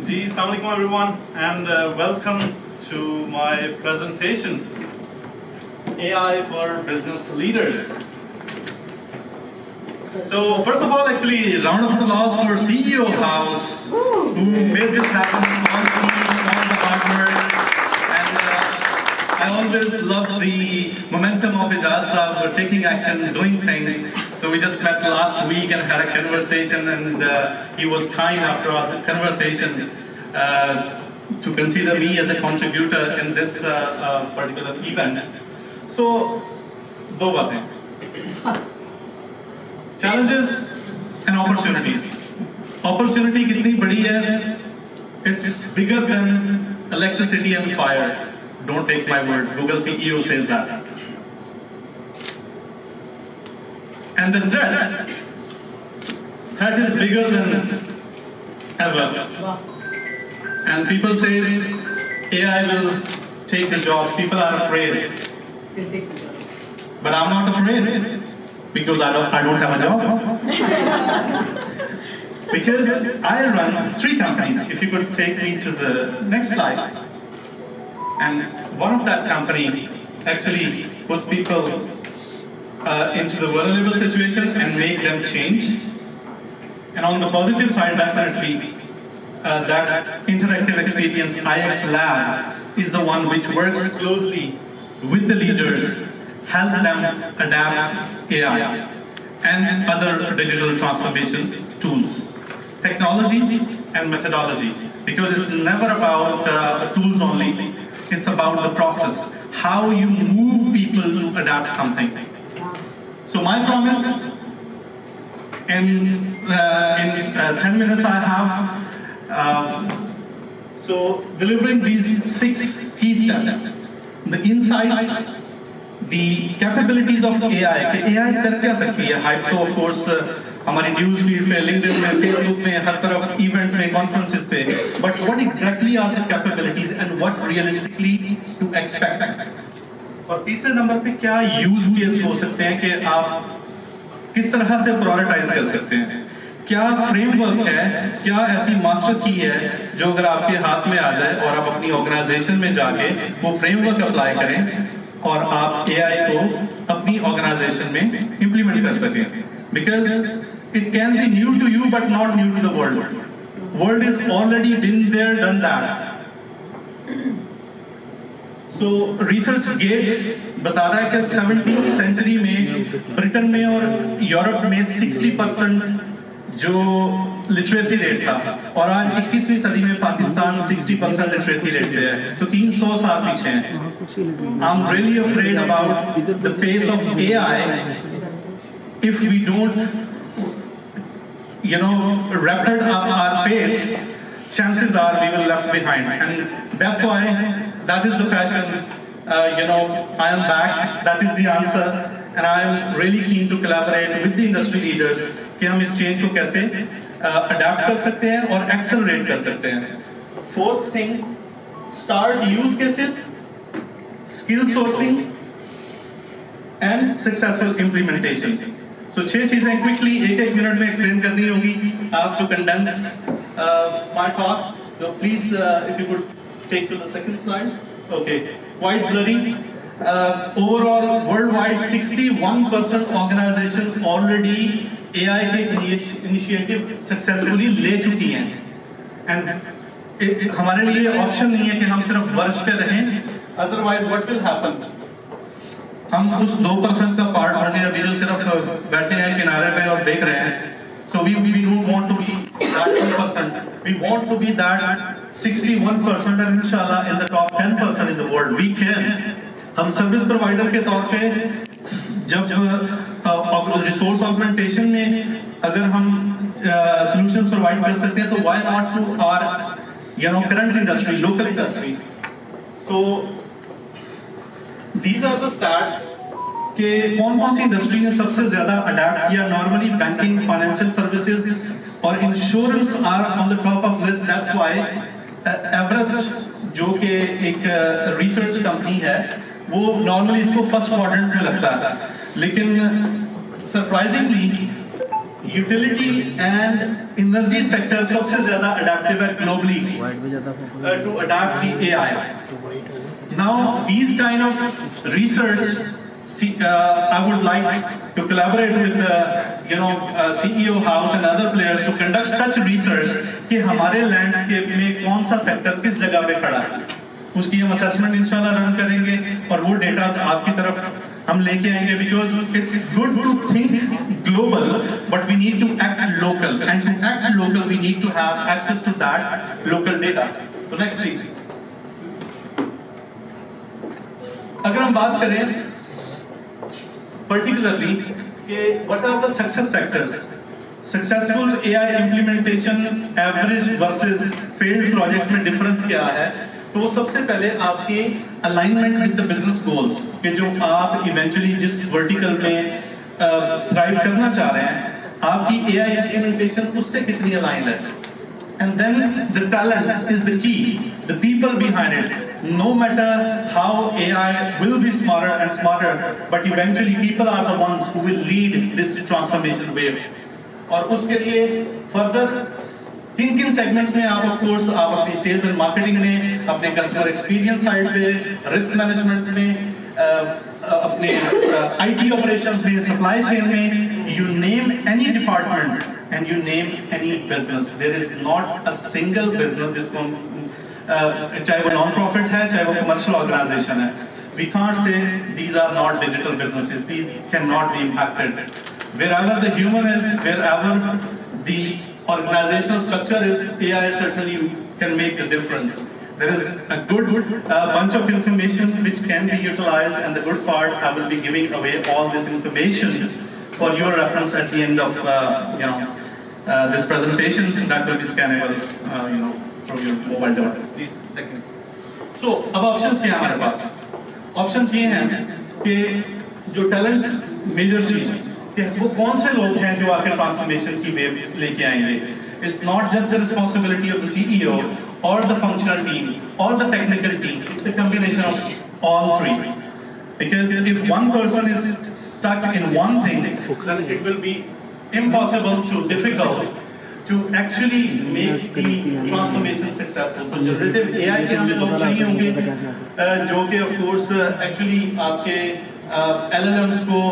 Ji, Assalamu alaikum everyone, and welcome to my presentation, AI for Business Leaders. So first of all, actually, round of applause for CEO House, who made this happen, all the team, all the hard work. And I always love the momentum of Ijaz Sahab, we're taking action, doing things. So we just met last week and had a conversation, and he was kind after our conversation to consider me as a contributor in this particular event. So, दो बातें. Challenges and opportunities. Opportunity कितनी बड़ी है? It's bigger than electricity and fire. Don't take my word. Google CEO says that. And the threat is bigger than ever. And people say AI will take the jobs. People are afraid. But I'm not afraid because I don't have a job. Because I run 3 companies. If you could take me to the next slide. And one of that company actually puts people into the vulnerable situation and make them change. And on the positive side, definitely, that interactive experience IX Lab is the one which works closely with the leaders, help them adapt AI and other digital transformation tools, technology and methodology, because it's never about tools only, it's about the process, how you move people to adapt something. So my promise, in 10 minutes I have, so delivering these 6 key steps, the insights, the capabilities of AI. कि AI कर क्या सकती है? Hype तो of course हमारी news feed पे, LinkedIn में, Facebook में, हर तरफ events में, conferences पे. But what exactly are the capabilities and what realistically to expect? और तीसरे नंबर पे क्या use case हो सकते हैं कि आप किस तरह से prioritize कर सकते हैं? क्या फ्रेमवर्क है, क्या ऐसी मास्टर की है जो अगर आपके हाथ में आ जाए और आप अपनी ऑर्गेनाइजेशन में जाके वो फ्रेमवर्क अप्लाई करें और आप AI को अपनी ऑर्गेनाइजेशन में इंप्लीमेंट कर सकें? Because it can be new to you but not new to the world. World is already been there done that. So ResearchGate बता रहा है कि 17th सेंचुरी में ब्रिटेन में और यूरोप में 60% जो लिटरेसी रेट था, और आज 21वीं सदी में पाकिस्तान 60% लिटरेसी रेट पे है, तो 300 साल पीछे हैं. I'm really afraid about the pace of AI if we don't, rapid our pace, chances are we will left behind, and that's why that is the passion. I am back. That is the answer, and I am really keen to collaborate with the industry leaders कि हम इस change को कैसे adapt कर सकते हैं और accelerate कर सकते हैं. Fourth thing, start use cases, skill sourcing and successful implementation. So 6 चीजें क्विकली 1-1 मिनट में एक्सप्लेन करनी होगी. I have to condense my talk. So please if you could take to the second slide. Okay, quite blurry. Overall, worldwide, 61% organization already AI के initiative successfully ले चुकी हैं. And हमारे लिए ऑप्शन नहीं है कि हम सिर्फ वर्ष पे रहें. Otherwise, what will happen? हम उस 2% का पार्ट बनने अभी जो सिर्फ बैठे हैं किनारे पे और देख रहे हैं. So we don't want to be that 2%. We want to be that 61% and inshallah in the top 10% in the world. We can. हम सर्विस प्रोवाइडर के तौर पे जब रिसोर्स ऑगमेंटेशन में अगर हम सॉल्यूशंस प्रोवाइड कर सकते हैं तो why not to our current industry, local industry. So these are the stats कि कौन-कौन सी इंडस्ट्री ने सबसे ज्यादा अडैप्ट किया. नॉर्मली बैंकिंग, फाइनेंशियल सर्विसेज और insurance are on the top of list. That's why Everest जो कि एक रिसर्च कंपनी है वो नॉर्मली इसको फर्स्ट क्वाड्रेंट में लगता है, लेकिन surprisingly utility and energy sector सबसे ज्यादा अडेप्टिव है globally to adopt the AI. Now these kind of research I would like to collaborate with CEO House and other players to conduct such research कि हमारे landscape में कौन सा sector किस जगह पे खड़ा है, उसकी हम असेसमेंट इंशाल्लाह रन करेंगे और वो डेटा आपकी तरफ हम लेके आएंगे। Because it's good to think global but we need to act local, and to act local we need to have access to that local data. तो नेक्स्ट प्लीज। अगर हम बात करें particularly what are the success factors, successful AI implementation average versus failed projects में difference क्या है, तो वो सबसे पहले आपके alignment with the business goals कि जो आप eventually जिस vertical में thrive करना चाह रहे हैं, आपकी AI implementation उससे कितनी aligned है। And then the talent is the key, the people behind it. No matter how AI will be smarter and smarter, but eventually people are the ones who will lead this transformation wave. और उसके लिए further किन segments में आप of course आप अपनी sales and marketing में, अपने कस्टमर एक्सपीरियंस साइड पे, रिस्क मैनेजमेंट में, अपने IT ऑपरेशंस में, सप्लाई चेन में, you name any department and you name any business, there is not a single business जिसको चाहे वो नॉन प्रॉफिट है चाहे वो कमर्शियल ऑर्गेनाइजेशन है, we can't say these are not digital businesses, these cannot be impacted. Wherever the human is, wherever the organizational structure is, AI certainly can make the difference. There is a good bunch of information which can be utilized, and the good part, I will be giving away all this information for your reference at the end of this presentation that will be scannable from your mobile device. Please, second. So, अब options क्या है हमारे पास? Options ये हैं कि जो talent major चीज कि वो कौन से लोग हैं जो आके ट्रांसफॉर्मेशन की वेव लेके आएंगे। It's not just the responsibility of the CEO or the functional team or the technical team. It's the combination of all three. Because if one person is stuck in one thing, then it will be impossible to difficult to actually make the transformation successful. So generative AI के हमें लोग चाहिए होंगे जो कि of course actually आपके LLMs को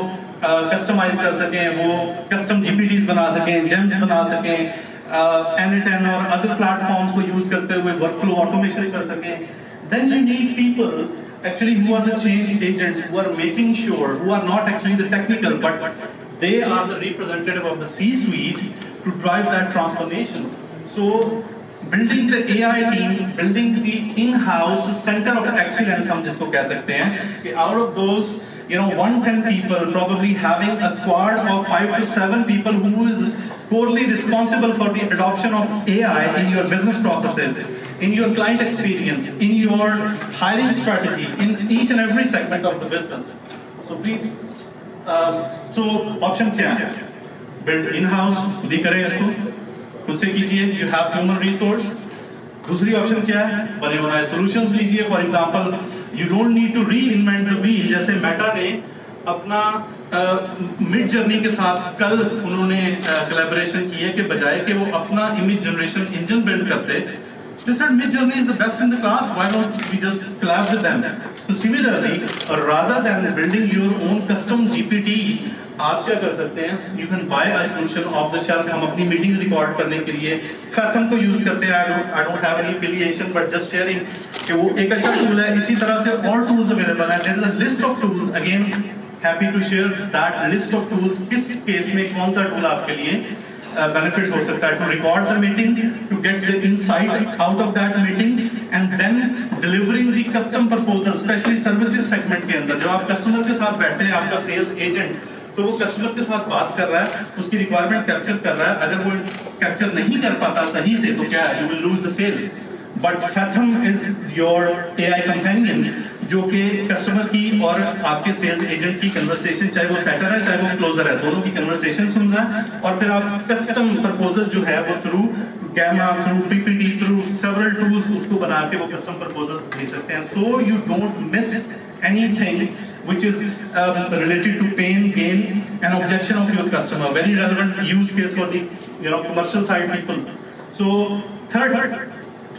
customize कर सकें, वो custom GPTs बना सकें, gems बना सकें, N8N और other platforms को use करते हुए workflow automation कर सकें. Then you need people actually who are the change agents, who are making sure, who are not actually the technical, but they are the representative of the C-suite to drive that transformation. So, building the AI team, building the in-house center of excellence, हम जिसको कह सकते हैं, कि out of those, 110 people, probably having a squad of 5 to 7 people who is corely responsible for the adoption of AI in your business processes, in your client experience, in your hiring strategy, in each and every segment of the business. So please, so option क्या है? Build in-house, खुद ही करें इसको, खुद से कीजिए, you have human resource. दूसरी option क्या है? बने बनाए solutions लीजिए. For example, you don't need to reinvent the wheel. जैसे मेटा ने अपना मिड जर्नी के साथ कल उन्होंने collaboration की है कि बजाय कि वो अपना image generation engine build करते, they said mid journey is the best in the class. Why don't we just collab with them? So similarly, rather than building your own custom GPT, आप क्या कर सकते हैं? You can buy a solution off the shelf. हम अपनी meetings record करने के लिए Fathom को यूज करते हैं. I don't have any affiliation, but just sharing कि वो एक अच्छा टूल है. इसी तरह से और tools available हैं. There is a list of tools. Again, happy to share that list of tools. किस केस में कौन सा टूल आपके लिए benefit हो सकता है? To record the meeting, to get the insight out of that meeting, and then delivering the custom proposal, especially services segment के अंदर. जब आप कस्टमर के साथ बैठते हैं, आपका सेल्स एजेंट तो वो कस्टमर के साथ बात कर रहा है, उसकी रिक्वायरमेंट कैप्चर कर रहा है. अगर वो कैप्चर नहीं कर पाता सही से तो क्या है? You will lose the sale. But Fathom is your AI companion जो कि कस्टमर की और आपके सेल्स एजेंट की कन्वर्सेशन, चाहे वो सेटर है चाहे वो क्लोजर है, दोनों की कन्वर्सेशन सुन रहा है और फिर आप कस्टम प्रपोजल जो है वो through Gamma, through PPT, through several tools उसको बना के वो कस्टम प्रपोजल दे सकते हैं. So you don't miss anything which is related to pain, gain, and objection of your customer. Very relevant use case for the commercial side people. So third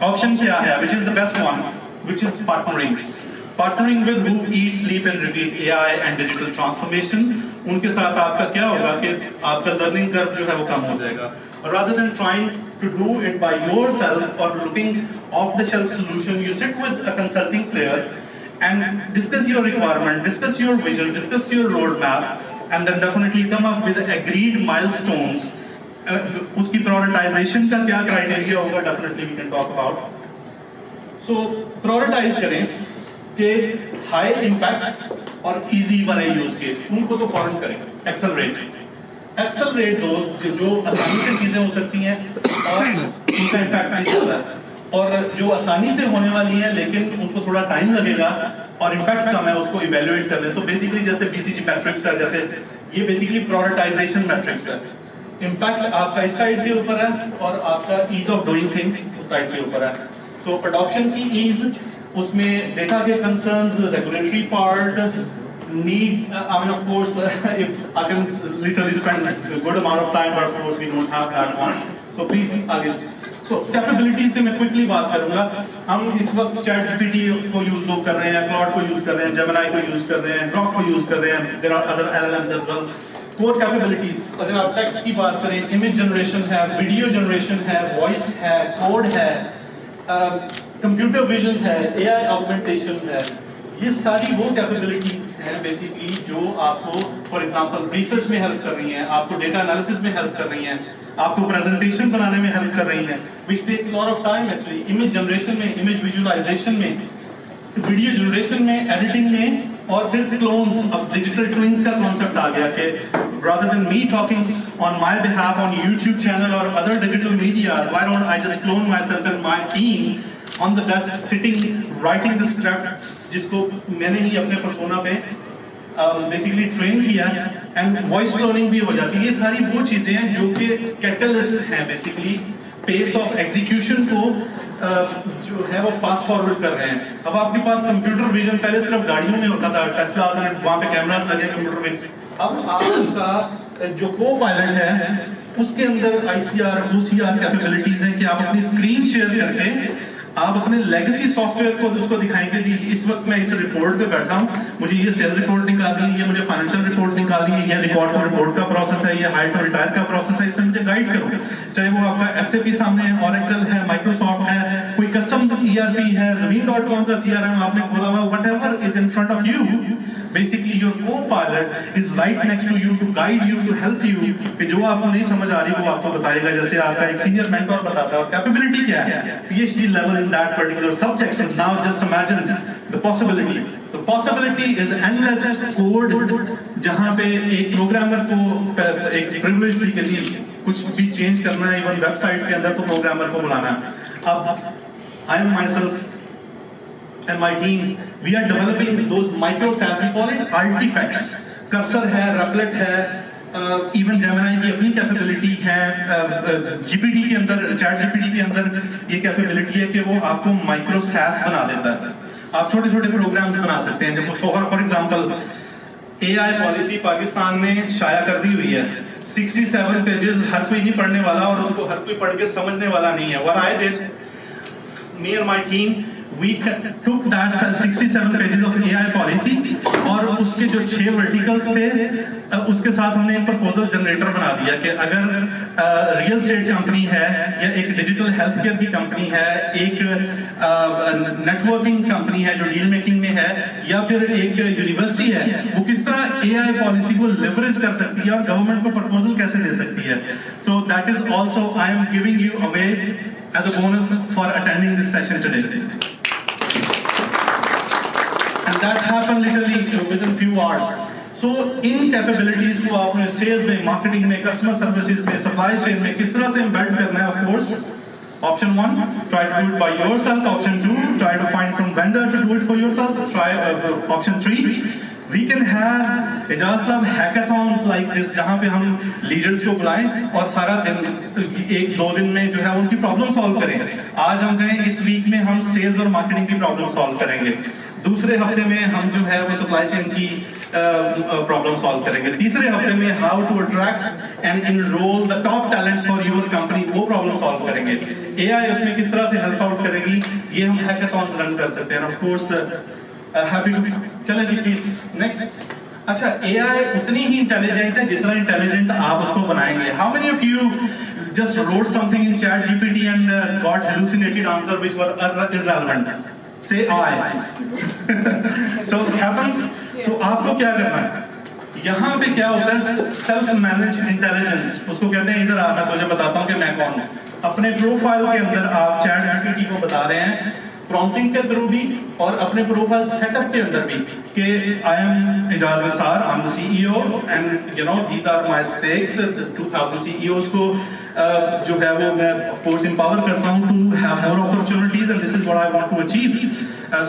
option kya hai, which is the best one, which is partnering. Partnering with who eat, sleep and repeat AI and digital transformation. उनके साथ आपका क्या होगा कि आपका learning curve जो है वो कम हो जाएगा. Rather than trying to do it by yourself or looking off-the-shelf solution, you sit with a consulting player and discuss your requirement, discuss your vision, discuss your roadmap, and then definitely come up with agreed milestones. उसकी prioritization का क्या criteria होगा, definitely we can talk about. So prioritize करें कि high impact और easy वाले use case उनको तो फॉरन करें. एक्सेलरेट दोस्त जो आसानी से चीजें हो सकती हैं और उनका इम्पैक्ट नहीं चल रहा है, और जो आसानी से होने वाली हैं लेकिन उनको थोड़ा टाइम लगेगा और इम्पैक्ट कम है, उसको इवेल्युएट करने. सो बेसिकली जैसे BCG मैट्रिक्स है, जैसे ये बेसिकली प्रायोरिटाइजेशन मैट्रिक्स है. इम्पैक्ट आपका इस साइड के ऊपर है और आपका ईज ऑफ डूइंग थिंग्स उस साइड के ऊपर है. सो अडॉप्शन की ईज, उसमें डेटा के concerns, regulatory part, need, I mean of course if I can literally spend a good amount of time, but of course we don't have that one. So please आगे. So capabilities पे मैं quickly बात करूँगा. हम इस वक्त ChatGPT को use लोग कर रहे हैं, Claude को यूज कर रहे हैं, Gemini को यूज कर रहे हैं, Grok को यूज कर रहे हैं. There are other LLMs as well. Core capabilities, अगर आप टेक्स्ट की बात करें, इमेज जनरेशन है, वीडियो जनरेशन है, वॉइस है, कोड है, कंप्यूटर विजन है, AI ऑगमेंटेशन है. ये सारी वो कैपेबिलिटीज हैं बेसिकली जो आपको फॉर एग्जांपल रिसर्च में हेल्प कर रही हैं, आपको डेटा एनालिसिस में हेल्प कर रही हैं, आपको प्रेजेंटेशन बनाने में हेल्प कर रही हैं, which takes lot of time actually. Image generation में, इमेज विजुअलाइजेशन में, वीडियो जनरेशन में, एडिटिंग में, और फिर क्लोन्स. अब डिजिटल ट्विन्स का कॉन्सेप्ट आ गया कि rather than me talking on my behalf on YouTube channel or other digital media, why don't I just clone myself and my team on the desk sitting writing the script जिसको मैंने ही अपने persona पे basically train किया, and voice cloning भी हो जाती है. ये सारी वो चीजें हैं जो कि कैटलिस्ट हैं बेसिकली पेस ऑफ एग्जीक्यूशन को जो है वो फास्ट फॉरवर्ड कर रहे हैं. अब आपके पास कंप्यूटर विजन पहले सिर्फ गाड़ियों में होता था, टेस्ला आता है, वहाँ पे कैमरास लगे कंप्यूटर में. अब आपका जो को पायलट है उसके अंदर ICR, OCR कैपेबिलिटीज हैं कि आप अपनी स्क्रीन शेयर करके आप अपने लेगेसी सॉफ्टवेयर को उसको दिखाएंगे. जी इस वक्त मैं इस रिपोर्ट पे बैठा हूँ, मुझे ये सेल्स रिपोर्ट निकालनी है, ये मुझे फाइनेंशियल रिपोर्ट निकालनी है, ये रिकॉर्ड टू रिपोर्ट का प्रोसेस है, ये हायर टू रिटायर का प्रोसेस है, इसमें मुझे गाइड करो. चाहे वो आपका SAP सामने है, Oracle है, माइक्रोसॉफ्ट है, कोई कस्टम ERP है, Zameen.com का CRM आपने खोला हुआ, whatever is in front of you, basically your co-pilot is right next to you to guide you, to help you. कि जो आपको नहीं समझ आ रही वो आपको बताएगा, जैसे आपका एक सीनियर मेंटर बताता है. और कैपेबिलिटी क्या है? PhD level in that particular subject. So now just imagine the possibility. The possibility is endless code, जहाँ पे एक प्रोग्रामर को एक privilege थी कि कुछ भी चेंज करना है इवन वेबसाइट के अंदर तो प्रोग्रामर को बुलाना. अब I am myself and my team, we are developing those micro SaaS, we call it artifacts. Cursor है, Replit है, even Gemini की अपनी कैपेबिलिटी है, GPT के अंदर, ChatGPT के अंदर ये कैपेबिलिटी है कि वो आपको माइक्रो SaaS बना देता है. आप छोटे छोटे प्रोग्राम्स बना सकते हैं. जब for example AI policy Pakistan में शाया कर दी हुई है, 67 पेजेस हर कोई नहीं पढ़ने वाला और उसको हर कोई पढ़ के समझने वाला नहीं है. What I did, me and my team, we took that 67 pages of AI policy और उसके जो 6 verticals थे उसके साथ हमने एक प्रपोजल जनरेटर बना दिया कि अगर रियल एस्टेट कंपनी है या एक डिजिटल हेल्थ केयर की कंपनी है, एक नेटवर्किंग कंपनी है जो डील मेकिंग में है, या फिर एक यूनिवर्सिटी है, वो किस तरह AI पॉलिसी को लेवरेज कर सकती है और गवर्नमेंट को प्रपोजल कैसे दे सकती है. So that is also I am giving you away as a bonus for attending this session today. And that happened literally within few hours. So in capabilities को आपने sales में, marketing में, customer services में, supply chain में किस तरह से embed करना है? Of course, option 1, try to do it by yourself. Option 2, try to find some vendor to do it for yourself. Try option 3, we can have Ejaz साहब hackathons like this जहाँ पे हम leaders को बुलाएं और सारा दिन एक दो दिन में जो है उनकी प्रॉब्लम सॉल्व करें. आज हम कहें इस वीक में हम सेल्स और मार्केटिंग की प्रॉब्लम सॉल्व करेंगे. दूसरे हफ्ते में हम जो है वो सप्लाई चेन की प्रॉब्लम सॉल्व करेंगे। तीसरे हफ्ते में how to attract and enroll the top talent for your company, वो प्रॉब्लम सॉल्व करेंगे। एआई उसमें किस तरह से हेल्प आउट करेगी, ये हम हैकाथॉन्स रन कर सकते हैं। ऑफ कोर्स हैप्पी टू, चलें जी प्लीज नेक्स्ट। अच्छा, एआई उतनी ही इंटेलिजेंट है जितना इंटेलिजेंट आप उसको बनाएंगे। How many of you just wrote something in ChatGPT and got hallucinated answer which were irrelevant? Say I. So happens. So आपको क्या करना है? यहाँ पे क्या होता है, सेल्फ मैनेज इंटेलिजेंस उसको कहते हैं। इधर मैं तुझे बताता हूँ कि मैं कौन हूँ। अपने प्रोफाइल के अंदर आप ChatGPT को बता रहे हैं प्रॉम्प्टिंग के थ्रू भी और अपने प्रोफाइल सेटअप के अंदर भी कि I am Ejaz Nisar, I am the CEO and you know these are my stakes. 2000 CEOs को जो है वो मैं ऑफ कोर्स एम्पावर करता हूं to have more opportunities and this is what I want to achieve.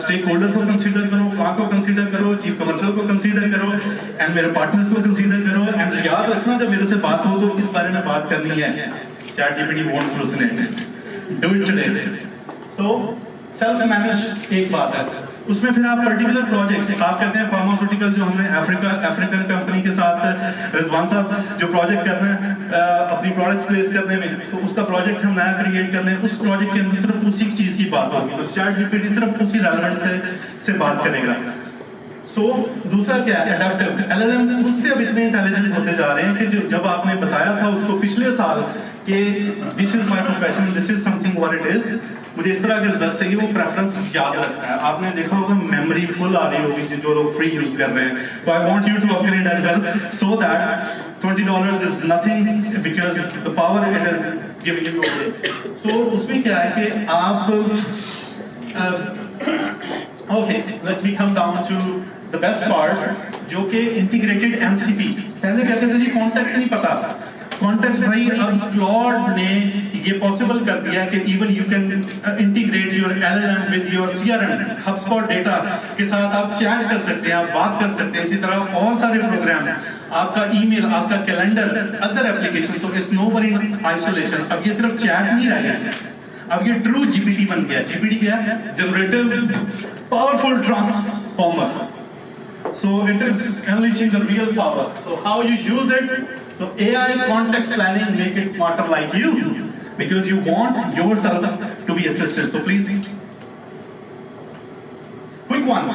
Stakeholder को consider करो, फ्ला को कंसीडर करो, चीफ कमर्शियल को कंसीडर करो एंड मेरे पार्टनर्स को कंसीडर करो। एंड याद रखना जब मेरे से बात हो तो किस बारे में बात करनी है। ChatGPT won't hallucinate. Do it today. So self manage एक बात है। उसमें फिर आप पर्टिकुलर प्रोजेक्ट्स, आप कहते हैं फार्मास्यूटिकल जो हमने अफ्रीकन कंपनी के साथ रिजवान साहब जो प्रोजेक्ट कर रहे हैं अपनी प्रोडक्ट्स प्लेस करने में, तो उसका प्रोजेक्ट हम नया क्रिएट कर रहे हैं। उस प्रोजेक्ट के अंदर सिर्फ उसी चीज की बात होगी, तो ChatGPT सिर्फ उसी रेलेवेंट से बात करेगा। सो दूसरा क्या है, एडेप्टिव। LLM खुद से अब इतने इंटेलिजेंट होते जा रहे हैं कि जब आपने बताया था उसको पिछले साल कि this is my profession, this is something what it is, मुझे इस तरह के रिजल्ट चाहिए, वो प्रेफरेंस याद रखना है। आपने देखा होगा मेमोरी फुल आ रही होगी जो लोग फ्री यूज कर रहे हैं। तो I want you to upgrade as well so that $20 is nothing because the power it is giving you today. So उसमें क्या है कि आप okay, let me come down to the best part जो कि इंटीग्रेटेड MCP। पहले कहते थे जी कॉन्टेक्स्ट नहीं पता था। कॉन्टेक्स्ट भाई अब क्लॉड ने ये पॉसिबल कर दिया कि even you can integrate your LLM with your CRM HubSpot data के साथ आप चैट कर सकते हैं, आप बात कर सकते हैं। इसी तरह और सारे प्रोग्राम्स, आपका ईमेल, आपका calendar, other application. So it's no one in isolation. अब ये सिर्फ चैट नहीं रह गया, अब ये ट्रू GPT बन गया। GPT क्या है? Generative powerful transformer. So it is unleashing the real power. So how you use it? So AI context planning make it smarter like you because you want yourself to be assisted. So please, quick one.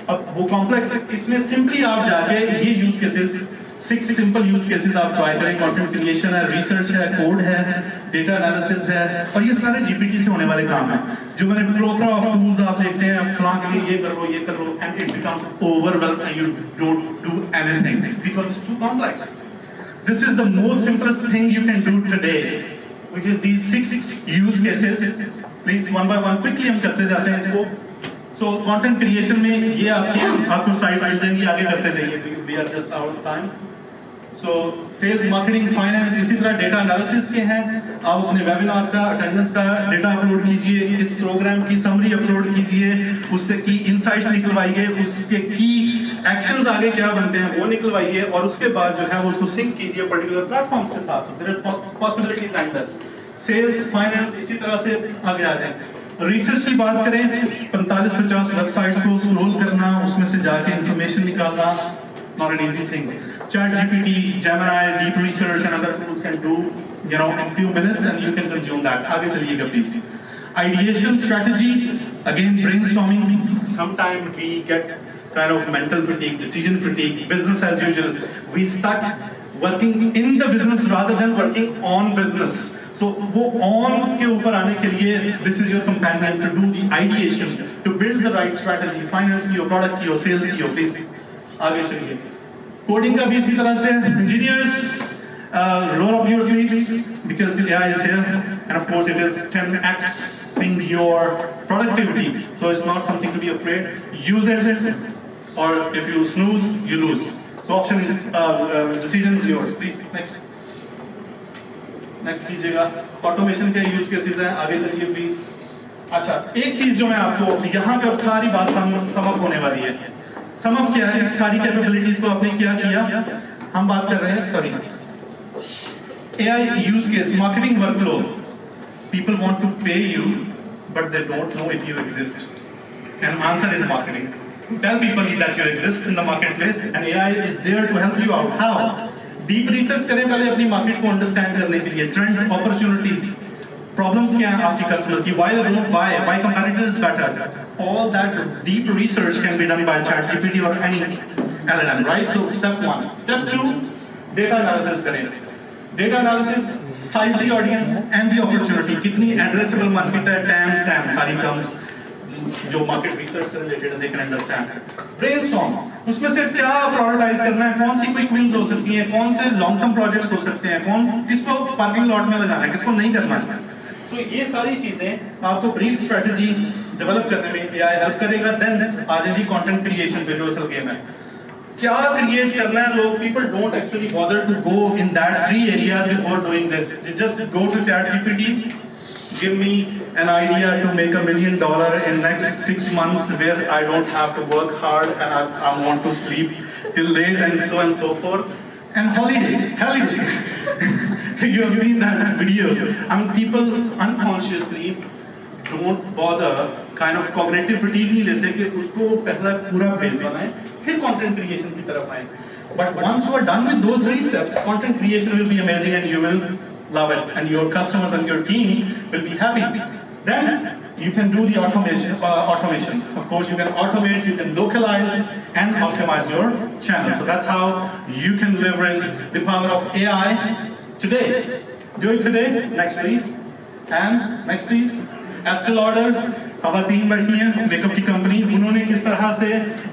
अब वो complex है, इसमें simply आप जाके ये use cases, 6 simple use cases आप try करें। content creation है, research है, code है, data analysis है, और ये सारे GPT से होने वाले काम हैं। जो मैंने plethora of tools आप देखते हैं, फ्ला के लिए ये कर लो, and it becomes overwhelmed and you don't do anything because it's too complex. This is the most simplest thing you can do today, which is these 6 use cases. Please one by one quickly हम करते जाते हैं इसको। So content creation में ये आपको slides मिल जाएंगी, आगे करते जाइए, we are just out of time. So sales, marketing, finance, इसी तरह डेटा एनालिसिस के हैं। आप अपने वेबिनार का अटेंडेंस का डेटा अपलोड कीजिए, इस प्रोग्राम की समरी अपलोड कीजिए, उससे की इनसाइट्स निकलवाइए, उसके की एक्शंस आगे क्या बनते हैं वो निकलवाइए, और उसके बाद जो है वो उसको सिंक कीजिए पर्टिकुलर प्लेटफॉर्म्स के साथ। There are possibilities endless. Sales, finance, इसी तरह से आगे आ जाए। रिसर्च की बात करें, 45-50 वेबसाइट्स को स्क्रॉल करना, उसमें से जाके इंफॉर्मेशन निकालना, not an easy thing. ChatGPT, Gemini, Deep Research and other tools can do, you know, in few minutes and you can consume that. आगे चलिएगा please. Ideation strategy, again brainstorming. Sometimes we get kind of mental fatigue, decision fatigue, business as usual. We stuck working in the business rather than working on business. So वो on के ऊपर आने के लिए this is your companion to do the ideation, to build the right strategy, finance की, your product की, your sales की, please. आगे चलिए। कोडिंग का भी इसी तरह से, engineers, roll up your sleeves because AI is here and of course it is 10xing your productivity, so it's not something to be afraid. Use it, or if you snooze, you lose. So option is decision is yours. Please next कीजिएगा। Automation के use cases हैं, आगे चलिए please. अच्छा, एक चीज जो मैं आपको यहाँ पे सारी बात समअप होने वाली है। समअप क्या है? सारी कैपेबिलिटीज को आपने क्या किया? हम बात कर रहे हैं, sorry, AI use case, marketing workflow. People want to pay you, but they don't know if you exist. And answer is marketing. Tell people that you exist in the marketplace and AI is there to help you out. How? Deep research करें पहले अपनी market को understand करने के लिए, trends, opportunities, problems क्या हैं आपकी customer की, why they don't buy, why competitor is better. All that deep research can be done by ChatGPT or any LLM, right? So step 1. Step 2, data analysis करें. Data analysis, size the audience and the opportunity. कितनी addressable market है, TAM, SAM, सारी terms जो market research से related है, they can understand. Brainstorm, उसमें से क्या प्रायोरिटाइज करना है, कौन सी क्विक विंस हो सकती हैं, कौन से लॉन्ग टर्म प्रोजेक्ट्स हो सकते हैं, किसको पार्किंग लॉट में लगाना है, किसको नहीं करना है. तो ये सारी चीजें आपको ब्रीफ स्ट्रेटजी डेवलप करने में AI हेल्प करेगा. देन आ जाए जी कंटेंट क्रिएशन पे, जो असल गेम है. क्या क्रिएट करना है, लोग people don't actually bother to go in that 3 areas before doing this. Just go to ChatGPT, give me an idea to make $1 million in next 6 months where I don't have to work hard and I want to sleep till late and so forth. And holiday. You have seen that videos. I mean, people unconsciously don't bother, kind of cognitive fatigue नहीं लेते कि उसको पहला पूरा page बनाएं, फिर content creation की तरफ आएं. But once you are done with those 3 steps, content creation will be amazing and you will love it, and your customers and your team will be happy. Then you can do the automation. Of course, you can automate, you can localize and optimize your channel. So that's how you can leverage the power of AI today. Do it today. Next please. And next please. Estee Lauder, खवातीन बैठी हैं, makeup की company, उन्होंने किस तरह से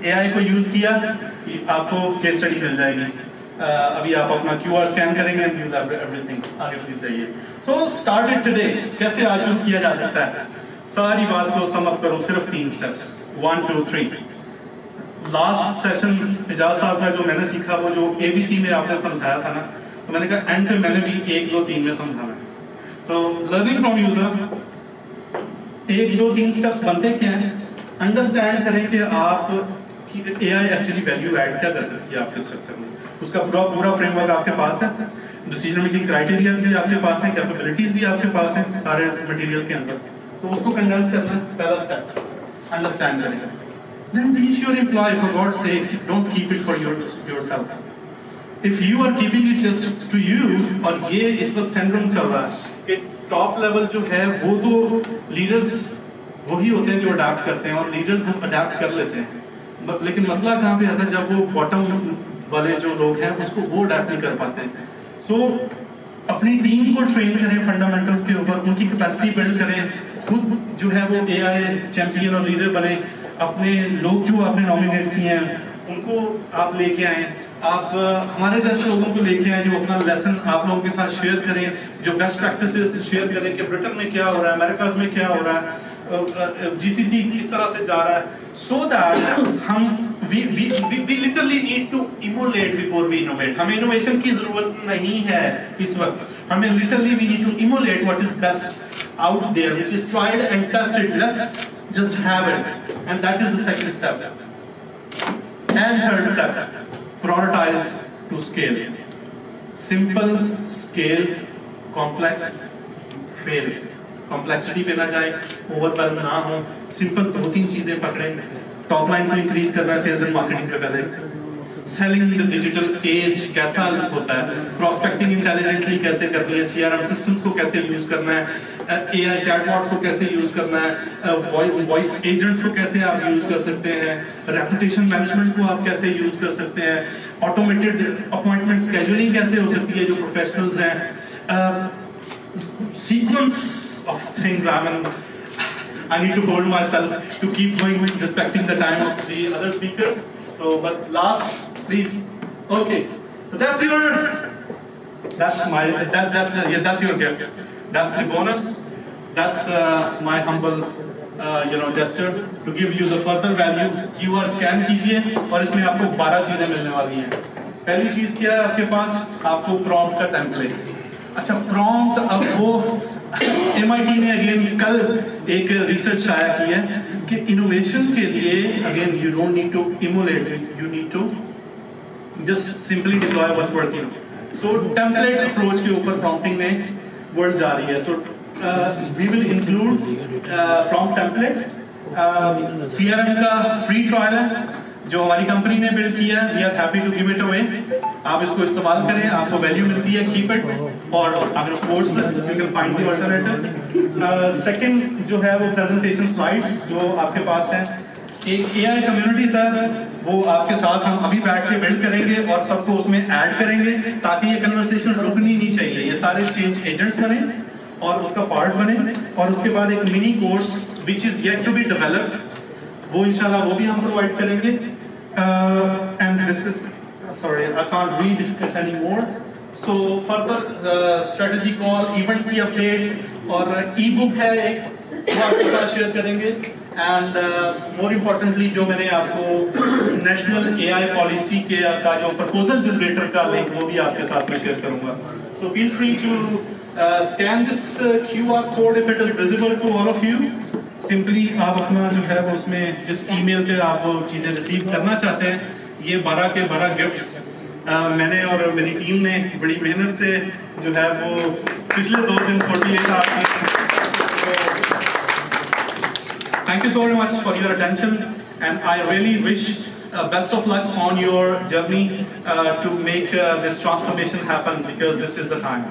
AI को use किया, आपको केस स्टडी मिल जाएगी. अभी आप अपना QR स्कैन करेंगे and you'll have everything. आगे प्लीज जाइए. So start it today. कैसे आज शुरू किया जा सकता है? सारी बात को सम अप करो, सिर्फ 3 स्टेप्स. 1 2 3. लास्ट सेशन इजाज साहब का जो मैंने सीखा, वो जो ABC में आपने समझाया था ना, तो मैंने कहा एंड पे मैंने भी 1 2 3 में समझाना. So learning from user, 1 2 3 steps बनते क्या हैं? अंडरस्टैंड करें कि आप AI एक्चुअली वैल्यू ऐड क्या कर सकती है आपके स्ट्रक्चर में. उसका पूरा फ्रेमवर्क आपके पास है, डिसीजन मेकिंग क्राइटेरियाज भी आपके पास हैं, कैपेबिलिटीज भी आपके पास हैं सारे मटेरियल के अंदर. तो उसको कंडेंस करना पहला स्टेप, अंडरस्टैंड करेंगे. Then teach your employ, for God's sake don't keep it for yourself. If you are keeping it just to you, और ये इस वक्त सिंड्रोम चल रहा है कि टॉप लेवल जो है वो तो लीडर्स वही होते हैं जो अडैप्ट करते हैं, और लीडर्स हम अडैप्ट कर लेते हैं, लेकिन मसला कहाँ पे आता है, जब वो बॉटम वाले जो लोग हैं उसको वो अडैप्ट नहीं कर पाते हैं. सो अपनी टीम को ट्रेन करें फंडामेंटल्स के ऊपर, उनकी कैपेसिटी बिल्ड करें, खुद जो है वो AI चैंपियन और लीडर बने. अपने लोग जो आपने नॉमिनेट किए हैं उनको आप लेके आए, आप हमारे जैसे लोगों को लेके आए जो अपना लेसन आप लोगों के साथ शेयर करें, जो बेस्ट प्रैक्टिसेस शेयर करें कि ब्रिटेन में क्या हो रहा है, अमेरिका में क्या हो रहा है, GCC किस तरह से जा रहा है, so that हम we literally need to emulate before we innovate. हमें innovation की जरूरत नहीं है इस वक्त, हमें literally we need to emulate what is best out there, which is tried and tested. Let's just have it, and that is the second step. And third step, prioritize to scale. Simple, scale, complex, fail. Complexity पे ना जाए, overwhelm ना हो, simple 2-3 चीजें पकड़ें. Top line को increase करना है सेल्स एंड मार्केटिंग पे पहले. Selling in the digital age कैसा होता है, प्रॉस्पेक्टिंग इंटेलिजेंटली कैसे करनी है, CRM सिस्टम्स को कैसे यूज करना है, AI चैटबॉट्स को कैसे यूज करना है, वॉइस एजेंट्स को कैसे आप यूज कर सकते हैं, रेपुटेशन मैनेजमेंट को आप कैसे यूज कर सकते हैं, ऑटोमेटेड अपॉइंटमेंट स्केड्यूलिंग कैसे हो सकती है जो प्रोफेशनल्स हैं, sequence of things. I need to hold myself to keep going, respecting the time of the other speakers. So, but last, please. Okay, so that's your gift. That's the bonus. That's my humble, gesture to give you the further value. QR scan कीजिए और इसमें आपको 12 चीजें मिलने वाली हैं. पहली चीज क्या है आपके पास, आपको प्रॉम्प्ट का टेम्पलेट. अच्छा, प्रॉम्प्ट अब वो MIT ने अगेन कल एक रिसर्च शाया की है कि इनोवेशन के लिए again you don't need to emulate, you need to just simply deploy what's working. So template approach के ऊपर प्रॉम्प्टिंग में वर्ड जा रही है. So we will include prompt template CRM का फ्री ट्रायल है जो हमारी कंपनी ने बिल्ड किया है, we are happy to give it away. आप इसको इस्तेमाल करें, आपको वैल्यू मिलती है, कीप इट, और अगर of course you can find the alternative. Second जो है वो प्रेजेंटेशन स्लाइड्स जो आपके पास है। एक AI कम्युनिटी सर, वो आपके साथ हम अभी बैठ के बिल्ड करेंगे और सबको उसमें ऐड करेंगे ताकि ये कन्वर्सेशन रुकनी नहीं चाहिए, ये सारे चेंज एजेंट्स बने और उसका पार्ट बने। और उसके बाद एक mini course which is yet to be developed, वो इंशाल्लाह वो भी हम प्रोवाइड करेंगे। And this is sorry I can't read it anymore, so further strategy call, events की updates और e-book है एक, वो आपके साथ शेयर करेंगे। एंड मोर इम्पोर्टेंटली जो मैंने आपको नेशनल AI पॉलिसी के का जो प्रपोजल जनरेटर का लिंक वो भी आपके साथ में शेयर करूंगा। So feel free to scan this QR code if it is visible to all of you. Simply आप अपना जो है वो उसमें जिस ईमेल पे आप वो चीज़ें रिसीव करना चाहते हैं, ये 12 के 12 गिफ्ट्स मैंने और मेरी टीम ने बड़ी मेहनत से जो है वो पिछले 2 दिन 48 hours. Thank you so very much for your attention, and I really wish best of luck on your journey to make this transformation happen, because this is the time.